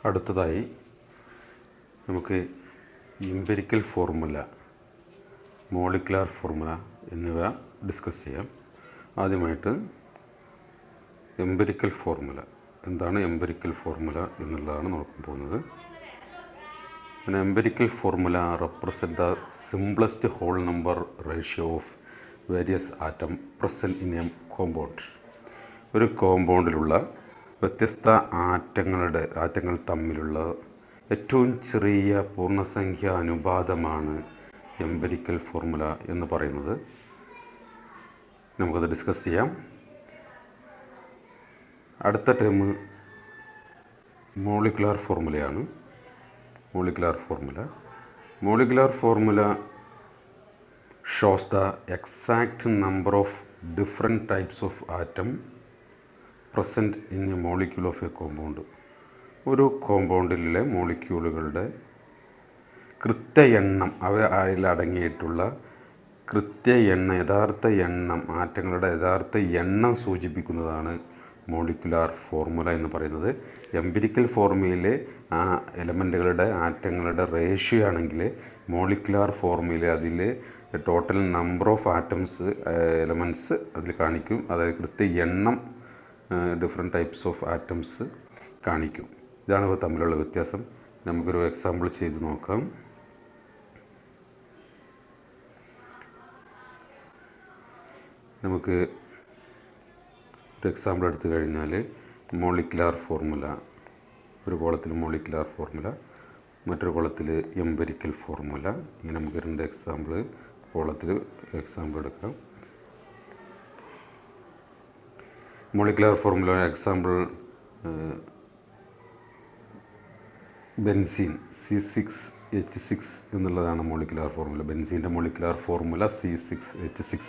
അടുത്തതായി നമുക്ക് empirical formula, molecular formula എന്നിവ ഡിസ്കസ് ചെയ്യാം. ആദ്യമായിട്ട് എംപിരിക്കൽ ഫോർമുല എന്താണ്? എംപിരിക്കൽ ഫോർമുല എന്നുള്ളതാണ് നോക്കാൻ പോകുന്നത്. An empirical formula represents the simplest whole number ratio of various atoms present in a compound. ഒരു കോമ്പൗണ്ടിലുള്ള വ്യത്യസ്ത ആറ്റങ്ങൾ തമ്മിലുള്ള ഏറ്റവും ചെറിയ പൂർണ്ണസംഖ്യ അനുപാതമാണ് എംപിരിക്കൽ ഫോർമുല എന്ന് പറയുന്നത്. നമുക്കത് ഡിസ്കസ് ചെയ്യാം. അടുത്ത ടേം മോളിക്കുലാർ ഫോർമുലയാണ്. Molecular formula shows the exact number of different types of atom present in a molecule of a compound. ഒരു കോമ്പൗണ്ടിലെ മോളിക്യൂളുകളുടെ കൃത്യ എണ്ണം, അതിലടങ്ങിയിട്ടുള്ള യഥാർത്ഥ എണ്ണം, ആറ്റങ്ങളുടെ യഥാർത്ഥ എണ്ണം സൂചിപ്പിക്കുന്നതാണ് മോളിക്കുലാർ ഫോർമുല എന്ന് പറയുന്നത്. എംപിരിക്കൽ ഫോർമുലയിലെ ആ എലമെൻറ്റുകളുടെ, ആറ്റങ്ങളുടെ റേഷ്യോ ആണെങ്കിൽ മോളിക്കുലാർ ഫോർമുല അതിൽ total number of atoms, elements അതിൽ കാണിക്കും. അതായത് കൃത്യ എണ്ണം, ഡിഫറെൻറ്റ് ടൈപ്സ് ഓഫ് ആറ്റംസ് കാണിക്കും. ഇതാണ് ഇവ തമ്മിലുള്ള വ്യത്യാസം. നമുക്കൊരു എക്സാമ്പിൾ ചെയ്ത് നോക്കാം. നമുക്ക് ഒരു എക്സാമ്പിൾ എടുത്തു കഴിഞ്ഞാൽ മോളിക്കുലാർ ഫോർമുല, ഒരു കോളത്തിൽ മോളിക്കുലാർ ഫോർമുല, മറ്റൊരു കോളത്തിൽ എംപിരിക്കൽ ഫോർമുല. ഇങ്ങനെ നമുക്ക് രണ്ട് കോളത്തിൽ എക്സാമ്പിൾ എടുക്കാം. Molecular formula example benzene C6H6 എന്നുള്ളതാണ് മോളിക്കുലാർ ഫോർമുല. ബെൻസീൻ്റെ മോളിക്കുലാർ ഫോർമുല C6H6.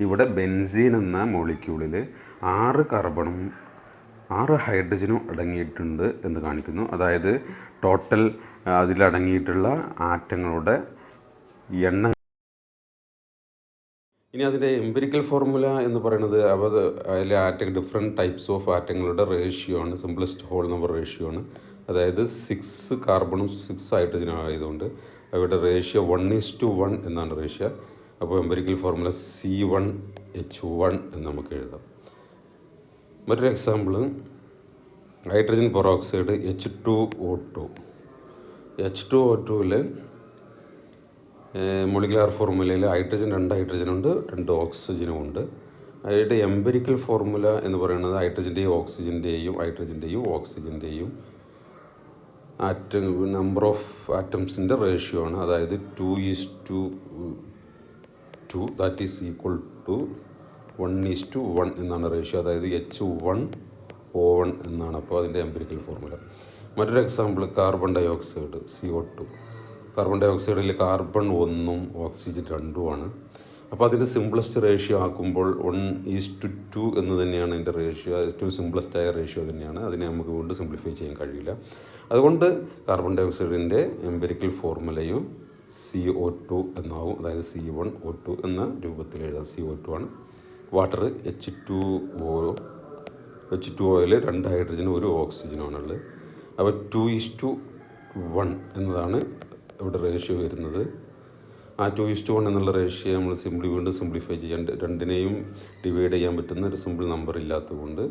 ഇവിടെ ബെൻസീൻ എന്ന മോളിക്യൂളിൽ 6 കാർബണും 6 ഹൈഡ്രജനും അടങ്ങിയിട്ടുണ്ട് എന്ന് കാണിക്കുന്നു. അതായത് ടോട്ടൽ അതിലടങ്ങിയിട്ടുള്ള ആറ്റങ്ങളുടെ എണ്ണം. ഇനി അതിൻ്റെ എംപിരിക്കൽ ഫോർമുല എന്ന് പറയുന്നത് അതിലെ ഡിഫറെൻറ്റ് ടൈപ്സ് ഓഫ് ആറ്റങ്ങളുടെ റേഷ്യോ ആണ്, സിംപ്ലസ്റ്റ് ഹോൾ നമ്പർ റേഷ്യോ ആണ്. അതായത് 6 കാർബണും 6 ഹൈഡ്രജനും ആയതുകൊണ്ട് അവയുടെ റേഷ്യോ 1:1 എന്നാണ് റേഷ്യോ. അപ്പോൾ എംപിരിക്കൽ ഫോർമുല C1H1 എന്ന് നമുക്ക് എഴുതാം. മറ്റൊരു എക്സാമ്പിൾ ഹൈഡ്രജൻ പെറോക്സൈഡ് H2O2. H2O2ൽ മോളിക്കുലാർ ഫോർമുലയിൽ ഹൈഡ്രജൻ 2 ഹൈഡ്രജനുണ്ട്, 2 ഓക്സിജനും ഉണ്ട്. അതിൻ്റെ എംപിരിക്കൽ ഫോർമുല എന്ന് പറയുന്നത് ഹൈഡ്രജൻ്റെയും ഓക്സിജൻ്റെയും നമ്പർ ഓഫ് ആറ്റംസിൻ്റെ റേഷ്യോ ആണ്. അതായത് 2:2, ദാറ്റ് ഈസ് ഈക്വൽ ടു 1:1 എന്നാണ് റേഷ്യോ. അതായത് H1O1 എന്നാണ് അപ്പോൾ അതിൻ്റെ എംപിരിക്കൽ ഫോർമുല. മറ്റൊരു example carbon dioxide CO2. Carbon ഡൈ ഓക്സൈഡിൽ കാർബൺ 1ഉം ഓക്സിജൻ 2ഉമാണ്. അപ്പോൾ അതിൻ്റെ സിംപ്ലസ്റ്റ് റേഷ്യോ ആക്കുമ്പോൾ 1:2 എന്ന് തന്നെയാണ് അതിൻ്റെ റേഷ്യോ. ഏറ്റവും സിംപ്ലസ്റ്റ് ആയ റേഷ്യോ തന്നെയാണ്. അതിനെ നമുക്ക് വീണ്ടും സിംപ്ലിഫൈ ചെയ്യാൻ കഴിയില്ല. അതുകൊണ്ട് കാർബൺ ഡൈ ഓക്സൈഡിൻ്റെ എംപിരിക്കൽ ഫോർമുലയും CO2 എന്നാവും. അതായത് C1O2 എന്ന രൂപത്തിൽ എഴുതാം. CO2 ആണ്. വാട്ടർ H2Oയിൽ 2 ഹൈഡ്രജനും 1 ഓക്സിജനുമാണുള്ളത്. അപ്പോൾ 2:1 എന്നതാണ് ഇവിടെ റേഷ്യോ വരുന്നത്. ആ 2:1 എന്നുള്ള റേഷ്യോ നമ്മൾ വീണ്ടും സിംപ്ലിഫൈ ചെയ്യാൻ, രണ്ടിനെയും ഡിവൈഡ് ചെയ്യാൻ പറ്റുന്ന ഒരു സിമ്പിൾ നമ്പർ ഇല്ലാത്തതുകൊണ്ട്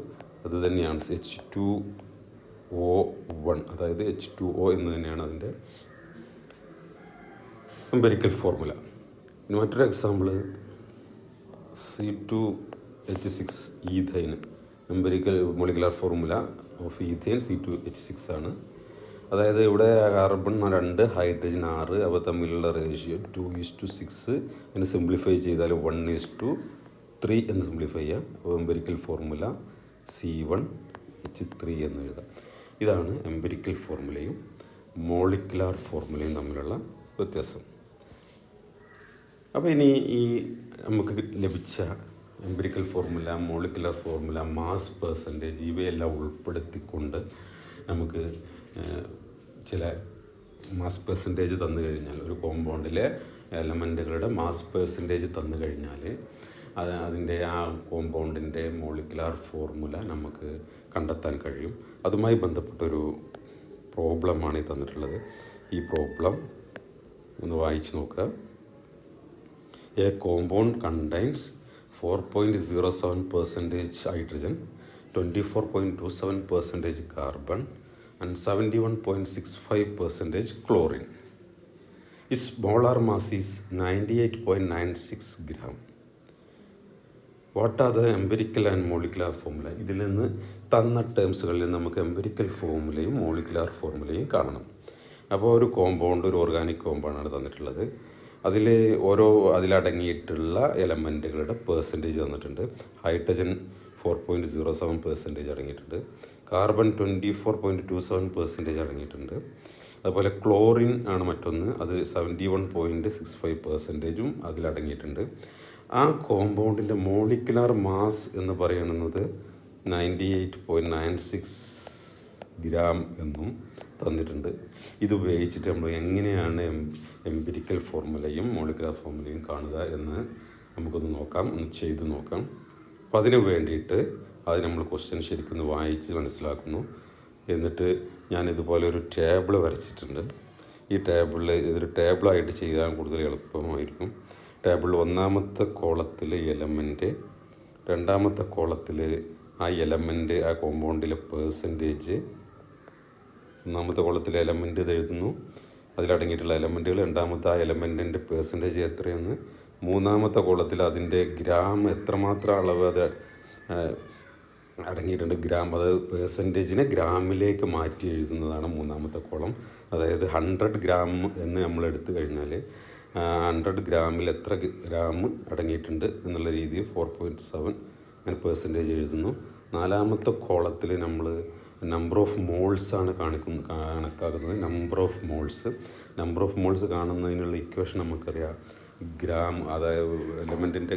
അത് തന്നെയാണ് H2O1. അതായത് H2O എന്ന് തന്നെയാണ് അതിൻ്റെ എംപിരിക്കൽ ഫോർമുല. ഇനി മറ്റൊരു example C2H6 ethyne. Empirical molecular formula of ethyne C2H6 ആണ്. അതായത് ഇവിടെ കാർബൺ 2 ഹൈഡ്രജൻ 6, അവ തമ്മിലുള്ള റേഷ്യോ 2:6. അതിനെ സിംപ്ലിഫൈ ചെയ്താൽ 1:3 എന്ന് സിംപ്ലിഫൈ ചെയ്യാം. അപ്പോൾ എംപിരിക്കൽ ഫോർമുല C1H3 എന്ന് എഴുതാം. ഇതാണ് എംപിരിക്കൽ ഫോർമുലയും മോളിക്കുലാർ ഫോർമുലയും തമ്മിലുള്ള വ്യത്യാസം. അപ്പോൾ ഇനി ഈ നമുക്ക് ലഭിച്ച empirical formula, molecular formula, mass percentage ഇവയെല്ലാം ഉൾപ്പെടുത്തിക്കൊണ്ട് നമുക്ക് ചില മാസ് പെർസെൻറ്റേജ് തന്നു കഴിഞ്ഞാൽ, ഒരു കോമ്പൗണ്ടിലെ എലമെൻറ്റുകളുടെ മാസ് പെർസെൻറ്റേജ് തന്നു കഴിഞ്ഞാൽ അതിൻ്റെ ആ കോമ്പൗണ്ടിൻ്റെ മോളിക്കുലാർ ഫോർമുല നമുക്ക് കണ്ടെത്താൻ കഴിയും. അതുമായി ബന്ധപ്പെട്ടൊരു പ്രോബ്ലമാണ് ഈ തന്നിട്ടുള്ളത്. ഈ പ്രോബ്ലം ഒന്ന് വായിച്ച് നോക്കുക. A compound contains 4.07% hydrogen, 24.27% carbon and 71.65% chlorine. Its molar mass is 98.96 gram. What are the empirical and molecular formula? ഇതിൽ നിന്ന് തന്ന ടേംസുകളിൽ നമുക്ക് എംപിരിക്കൽ ഫോർമുലയും മോളിക്കുലാർ ഫോർമുലയും കാണണം. അപ്പോൾ ഒരു കോമ്പൗണ്ട്, ഒരു ഓർഗാനിക് കോമ്പൗണ്ടാണ് തന്നിട്ടുള്ളത്. അതിലടങ്ങിയിട്ടുള്ള എലമെൻറ്റുകളുടെ പെർസെൻറ്റേജ് തന്നിട്ടുണ്ട്. ഹൈഡ്രജൻ 4.07% അടങ്ങിയിട്ടുണ്ട്. കാർബൺ 24.27% അടങ്ങിയിട്ടുണ്ട്. അതുപോലെ ക്ലോറിൻ ആണ് മറ്റൊന്ന്, അത് 71.65% അതിലടങ്ങിയിട്ടുണ്ട്. ആ കോമ്പൗണ്ടിൻ്റെ മോളിക്കുലാർ മാസ് എന്ന് പറയുന്നത് 98.96 ഗ്രാം എന്നും തന്നിട്ടുണ്ട്. ഇത് ഉപയോഗിച്ചിട്ട് നമ്മൾ എങ്ങനെയാണ് എംപിരിക്കൽ ഫോർമുലയും മോളിക്കുലാർ ഫോർമുലയും കാണുക എന്ന് നമുക്കൊന്ന് നോക്കാം, ഒന്ന് ചെയ്ത് നോക്കാം. അപ്പം അതിന് വേണ്ടിയിട്ട് അത് നമ്മൾ ക്വസ്റ്റ്യൻ ശരിക്കും വായിച്ച് മനസ്സിലാക്കുന്നു. എന്നിട്ട് ഞാൻ ഇതുപോലെ ഒരു ടേബിൾ വരച്ചിട്ടുണ്ട്. ഈ ഇതൊരു ടേബിളായിട്ട് ചെയ്യാൻ കൂടുതൽ എളുപ്പമായിരിക്കും. ടേബിൾ ഒന്നാമത്തെ കോളത്തിൽ എലമെൻറ്റ്, രണ്ടാമത്തെ കോളത്തിൽ ആ എലമെൻറ്റ്, ആ കോമ്പൗണ്ടിലെ പെർസെൻറ്റേജ്, ഒന്നാമത്തെ കോളത്തിലെ എലമെൻറ്റ് ഇത് എഴുതുന്നു, അതിലടങ്ങിയിട്ടുള്ള എലമെൻറ്റുകൾ, രണ്ടാമത്തെ ആ എലമെൻറ്റിൻ്റെ പെർസെൻറ്റേജ് എത്രയെന്ന്, മൂന്നാമത്തെ കോളത്തിൽ അതിൻ്റെ ഗ്രാം എത്രമാത്രം അളവ് അത് അടങ്ങിയിട്ടുണ്ട്, ഗ്രാം, അത് പെർസെൻറ്റേജിനെ ഗ്രാമിലേക്ക് മാറ്റി എഴുതുന്നതാണ് മൂന്നാമത്തെ കോളം. അതായത് 100 ഗ്രാം എന്ന് നമ്മൾ എടുത്തു കഴിഞ്ഞാൽ 100 ഗ്രാമിൽ എത്ര ഗ്രാം അടങ്ങിയിട്ടുണ്ട് എന്നുള്ള രീതിയിൽ 4.7 അങ്ങനെ പെർസെൻറ്റേജ് എഴുതുന്നു. നാലാമത്തെ കോളത്തിൽ നമ്മൾ നമ്പർ ഓഫ് മോൾസ് ആണ് കണക്കാക്കുന്നത്. നമ്പർ ഓഫ് മോൾസ് കാണുന്നതിനുള്ള ഇക്വേഷൻ നമുക്കറിയാം. ഗ്രാം, അതായത് എലമെൻറ്റിൻ്റെ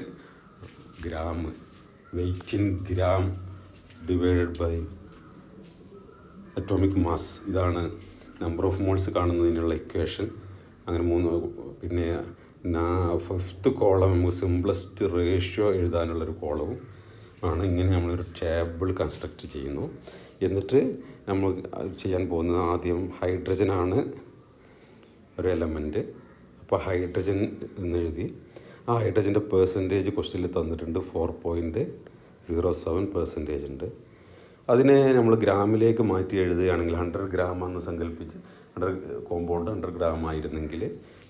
gram, weight in gram divided by atomic mass, ഇതാണ് നമ്പർ ഓഫ് മോൾസ് കാണുന്നതിനുള്ള ഇക്വേഷൻ. അങ്ങനെ പിന്നെ 5th കോളം നമുക്ക് സിംപ്ലസ്റ്റ് റേഷ്യോ എഴുതാനുള്ളൊരു കോളവും ആണ്. ഇങ്ങനെ നമ്മളൊരു ടേബിൾ കൺസ്ട്രക്റ്റ് ചെയ്യുന്നു. എന്നിട്ട് നമ്മൾ ചെയ്യാൻ പോകുന്നത് ആദ്യം ഹൈഡ്രജനാണ് ഒരു എലമെൻറ്റ്. അപ്പോൾ ഹൈഡ്രജൻ എന്നെഴുതി. ആ ഹൈഡ്രജൻ്റെ പെർസെൻറ്റേജ് ക്വസ്റ്റ്യനിൽ തന്നിട്ടുണ്ട്, 4.07% ഉണ്ട്. അതിനെ നമ്മൾ ഗ്രാമിലേക്ക് മാറ്റി എഴുതുകയാണെങ്കിൽ 100 ഗ്രാം എന്ന് സങ്കല്പിച്ച്, 100 കോമ്പൗണ്ട് 100 ഗ്രാം ആയിരുന്നെങ്കിൽ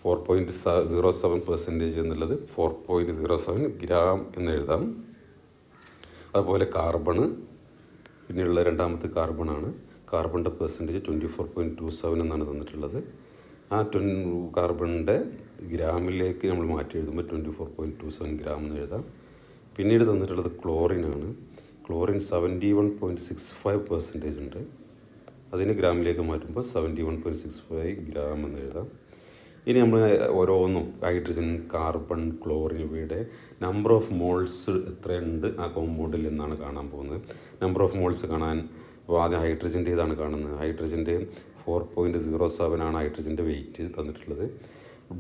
4.07% എന്നുള്ളത് 4.07 ഗ്രാം എന്ന് എഴുതാം. അതുപോലെ കാർബണ്, പിന്നെയുള്ള രണ്ടാമത്തെ കാർബണാണ്. കാർബണിൻ്റെ പെർസെൻറ്റേജ് 24.27 എന്നാണ് തന്നിട്ടുള്ളത്. ആ കാർബണിൻ്റെ ഗ്രാമിലേക്ക് നമ്മൾ മാറ്റി എഴുതുമ്പോൾ 24.27 ഗ്രാം എന്ന് എഴുതാം. പിന്നീട് തന്നിട്ടുള്ളത് ക്ലോറിനാണ്. ക്ലോറിൻ 71.65% ഉണ്ട്. അതിന് ഗ്രാമിലേക്ക് മാറ്റുമ്പോൾ 71.65 ഗ്രാം എന്ന് എഴുതാം. ഇനി നമ്മൾ ഓരോന്നും ഹൈഡ്രജൻ, കാർബൺ, ക്ലോറിൻ ഇവയുടെ നമ്പർ ഓഫ് മോൾസ് എത്രയുണ്ട് ആ കോമ്പൗണ്ടിൽ എന്നാണ് കാണാൻ പോകുന്നത്. നമ്പർ ഓഫ് മോൾസ് കാണാൻ ആദ്യം ഹൈഡ്രജൻ്റെ ഇതാണ് കാണുന്നത്. ഹൈഡ്രജൻ്റെ 4.07 ആണ് ഹൈഡ്രജൻ്റെ വെയിറ്റ് തന്നിട്ടുള്ളത്.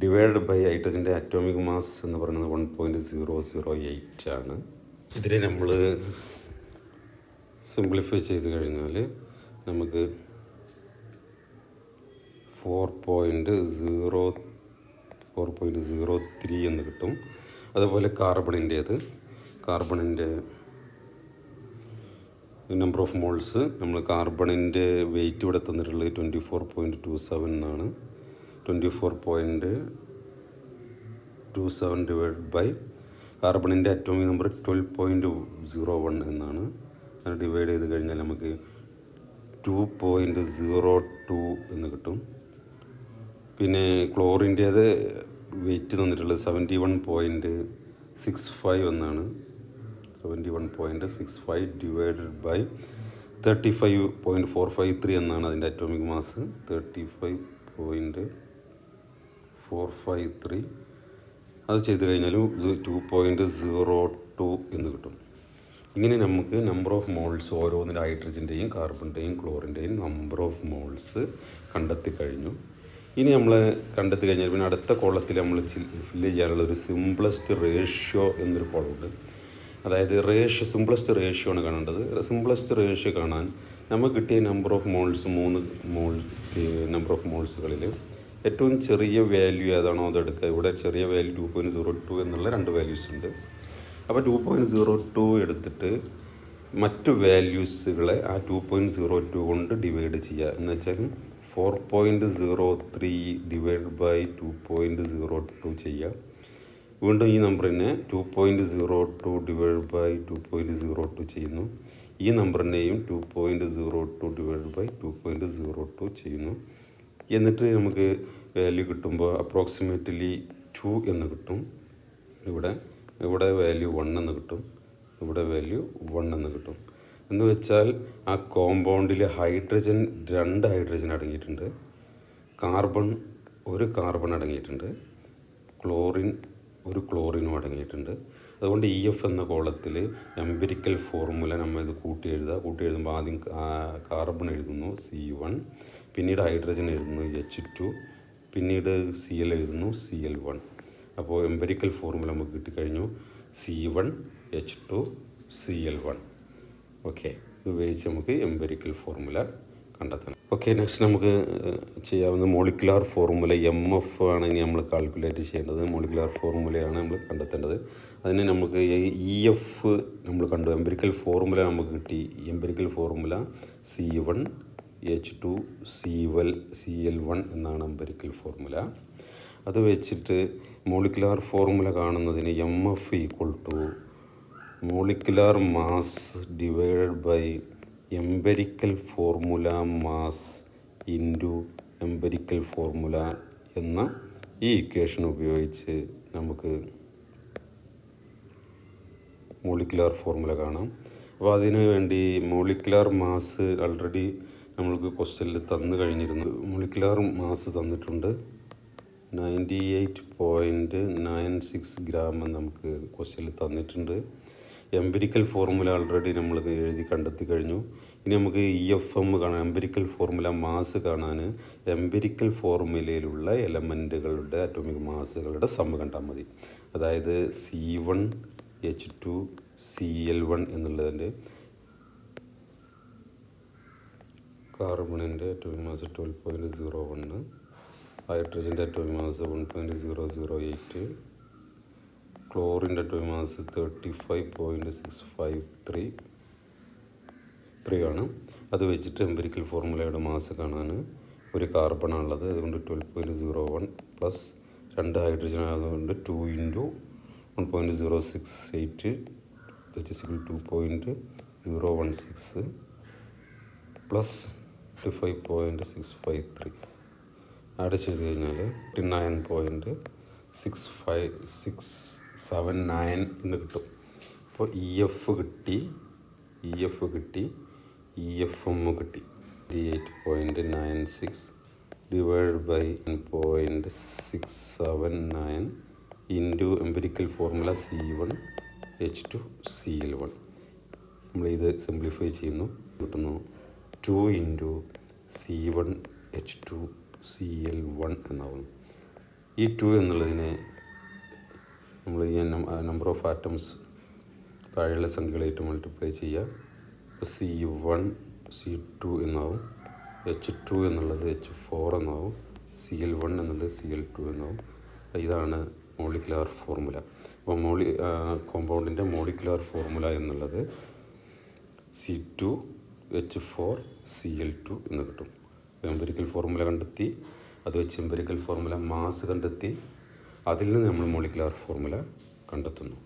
ഡിവൈഡ് ബൈ ഹൈഡ്രജൻ്റെ അറ്റോമിക് മാസ് എന്ന് പറയുന്നത് 1.008 ആണ്. ഇതിനെ നമ്മൾ സിംപ്ലിഫൈ ചെയ്ത് കഴിഞ്ഞാൽ നമുക്ക് 4.03 എന്ന് കിട്ടും. അതുപോലെ കാർബണിൻ്റെ നമ്പർ ഓഫ് മോൾസ്, നമ്മൾ കാർബണിൻ്റെ വെയിറ്റ് ഇവിടെ തന്നിട്ടുള്ളത് 24.27 എന്നാണ്. 24.27 ഡിവൈഡ് ബൈ കാർബണിൻ്റെ അറ്റോമിക് നമ്പർ 12.01 എന്നാണ്. അത് ഡിവൈഡ് ചെയ്ത് കഴിഞ്ഞാൽ നമുക്ക് 2.02 എന്ന് കിട്ടും. പിന്നെ ക്ലോറിൻ്റേത് വെയിറ്റ് തന്നിട്ടുള്ളത് 71.65 എന്നാണ്. 71.65 ഡിവൈഡഡ് ബൈ 35.453 എന്നാണ് അതിൻ്റെ അറ്റോമിക് മാസ്. 35.453 അത് ചെയ്ത് കഴിഞ്ഞാലും 2.02 എന്ന് കിട്ടും. ഇങ്ങനെ നമുക്ക് നമ്പർ ഓഫ് മോൾസ് ഓരോന്നിൻ്റെ ഹൈഡ്രജൻ്റെയും കാർബണിൻ്റെയും ക്ലോറിൻ്റെയും നമ്പർ ഓഫ് മോൾസ് കണ്ടെത്തി കഴിഞ്ഞു. ഇനി നമ്മൾ കണ്ടെത്തി കഴിഞ്ഞാൽ പിന്നെ അടുത്ത കോളത്തിൽ നമ്മൾ ഫില്ല് ചെയ്യാനുള്ള ഒരു സിംപ്ലസ്റ്റ് റേഷ്യോ എന്നൊരു കോളമുണ്ട്. അതായത് സിംപ്ലസ്റ്റ് റേഷ്യോ ആണ് കാണേണ്ടത്. സിംപ്ലസ്റ്റ് റേഷ്യോ കാണാൻ നമുക്ക് കിട്ടിയ number of moles 3 number of മോൾസുകളിൽ ഏറ്റവും ചെറിയ വാല്യൂ ഏതാണോ അതെടുക്കുക. ഇവിടെ ചെറിയ വാല്യൂ 2.02 എന്നുള്ള 2 വാല്യൂസ് ഉണ്ട്. അപ്പോൾ 2.02 എടുത്തിട്ട് മറ്റു വാല്യൂസുകളെ ആ 2.02 കൊണ്ട് ഡിവൈഡ് ചെയ്യുക. എന്ന് വെച്ചാൽ 4.03 ഡിവൈഡ് ബൈ 2.02 ചെയ്യുക. വീണ്ടും ഈ നമ്പറിനെ 2.02 ഡിവൈഡ് ബൈ 2.02 ചെയ്യുന്നു. ഈ നമ്പറിനെയും 2.02 ഡിവൈഡ് ബൈ 2.02 ചെയ്യുന്നു. എന്നിട്ട് നമുക്ക് വാല്യൂ കിട്ടുമ്പോൾ അപ്രോക്സിമേറ്റ്ലി 2 എന്ന് കിട്ടും. ഇവിടെ വാല്യൂ 1 എന്ന് കിട്ടും. ഇവിടെ വാല്യൂ 1 എന്ന് കിട്ടും. എന്ന് വെച്ചാൽ ആ കോമ്പൗണ്ടിൽ ഹൈഡ്രജൻ 2 ഹൈഡ്രജൻ അടങ്ങിയിട്ടുണ്ട്, കാർബൺ 1 കാർബൺ അടങ്ങിയിട്ടുണ്ട്, ക്ലോറിൻ 1 ക്ലോറിനും അടങ്ങിയിട്ടുണ്ട്. അതുകൊണ്ട് EF എന്ന കോളത്തിൽ എംപിരിക്കൽ ഫോർമുല നമ്മൾ ഇത് കൂട്ടി എഴുതുമ്പോൾ ആദ്യം കാർബൺ എഴുതുന്നു C1, പിന്നീട് ഹൈഡ്രജൻ എഴുതുന്നു H2, പിന്നീട് Cl എഴുതുന്നു Cl1. അപ്പോൾ എംപിരിക്കൽ ഫോർമുല നമുക്ക് കിട്ടിക്കഴിഞ്ഞു C1H2 Cl1. ഓക്കെ, ഇത് ഉപയോഗിച്ച് നമുക്ക് എംപിരിക്കൽ ഫോർമുല കണ്ടെത്തണം. ഓക്കെ, നെക്സ്റ്റ് നമുക്ക് ചെയ്യാവുന്ന മോളിക്കുലാർ ഫോർമുല MF ആണ് ഇനി നമ്മൾ കാൽക്കുലേറ്റ് ചെയ്യേണ്ടത്. മോളിക്കുലാർ ഫോർമുലയാണ് നമ്മൾ കണ്ടെത്തേണ്ടത്. അതിന് നമുക്ക് EF നമ്മൾ കണ്ടു, എംപിരിക്കൽ ഫോർമുല നമുക്ക് കിട്ടി. എംപിരിക്കൽ ഫോർമുല C1H2 Cl1 എന്നാണ് എംപിരിക്കൽ ഫോർമുല. അത് വെച്ചിട്ട് മോളിക്കുലാർ ഫോർമുല കാണുന്നതിന് MF equal to molecular mass divided by empirical formula mass into empirical formula എന്ന ഈ ഇക്വേഷൻ ഉപയോഗിച്ച് നമുക്ക് മോളിക്കുലാർ ഫോർമുല കാണാം. അപ്പോൾ അതിനു വേണ്ടി മോളിക്കുലാർ മാസ് ആൾറെഡി നമ്മൾക്ക് ക്വസ്റ്റ്യനിൽ തന്നു കഴിഞ്ഞിരുന്നു. മോളിക്കുലാർ മാസ് തന്നിട്ടുണ്ട് 98.96 ഗ്രാം എന്ന് നമുക്ക് ക്വസ്റ്റ്യനിൽ തന്നിട്ടുണ്ട്. എംപിരിക്കൽ ഫോർമുല ആൾറെഡി നമ്മൾ എഴുതി കണ്ടെത്തി കഴിഞ്ഞു. ഇനി നമുക്ക് EFM കാണാൻ, എംപിരിക്കൽ ഫോർമുല മാസ് കാണാൻ എംപിരിക്കൽ ഫോർമുലയിലുള്ള എലമെൻറ്റുകളുടെ അറ്റോമിക് മാസുകളുടെ സം കണ്ടാൽ മതി. അതായത് C1H2 Cl1 എന്നുള്ളതിൻ്റെ കാർബണിൻ്റെ അറ്റോമിക് മാസ് 12.01, ഹൈഡ്രജൻ്റെ അറ്റോമിക് മാസ് 1.008, ക്ലോറിൻ്റെ അറ്റോമിക് മാസ് 35.653 ആണ്. അത് വെച്ചിട്ട് എംപിരിക്കൽ ഫോർമുലയുടെ മാസ് കാണാൻ ഒരു കാർബണാണുള്ളത്, അതുകൊണ്ട് 12.01 പ്ലസ് 2 ഹൈഡ്രജൻ ആയതുകൊണ്ട് 2 into 1.068 that is equal to 2.016 plus 55.653 add ചെയ്ത് കഴിഞ്ഞാൽ 59.679 എന്ന് കിട്ടും. അപ്പോൾ EF കിട്ടി, EFM കിട്ടി. 88.96 divide by 0.679 into empirical formula C1H2 Cl1. നമ്മൾ ഇത് സിംപ്ലിഫൈ ചെയ്യുന്നു, കിട്ടുന്നു 2 ഇൻറ്റു C1H2 Cl1 എന്നാവും. ഈ 2 എന്നുള്ളതിനെ നമ്മൾ ഈ നമ്പർ ഓഫ് ആറ്റംസ് താഴെയുള്ള സംഖ്യകളായിട്ട് മൾട്ടിപ്ലൈ ചെയ്യുക. C1 C2 എന്നാവും, H2 എന്നുള്ളത് H4 എന്നാവും, Cl1 എന്നുള്ളത് Cl2 എന്നാവും. ഇതാണ് മോളിക്കുലാർ ഫോർമുല. അപ്പോൾ കോമ്പൗണ്ടിൻ്റെ മോളിക്കുലാർ ഫോർമുല എന്നുള്ളത് C2H4Cl2 എന്ന് കിട്ടും. എംപിരിക്കൽ ഫോർമുല കണ്ടെത്തി, അത് വെച്ച് എംപിരിക്കൽ ഫോർമുല മാസ് കണ്ടെത്തി, അതിൽ നിന്ന് നമ്മൾ മോളിക്കുലാർ ഫോർമുല കണ്ടെത്തുന്നു.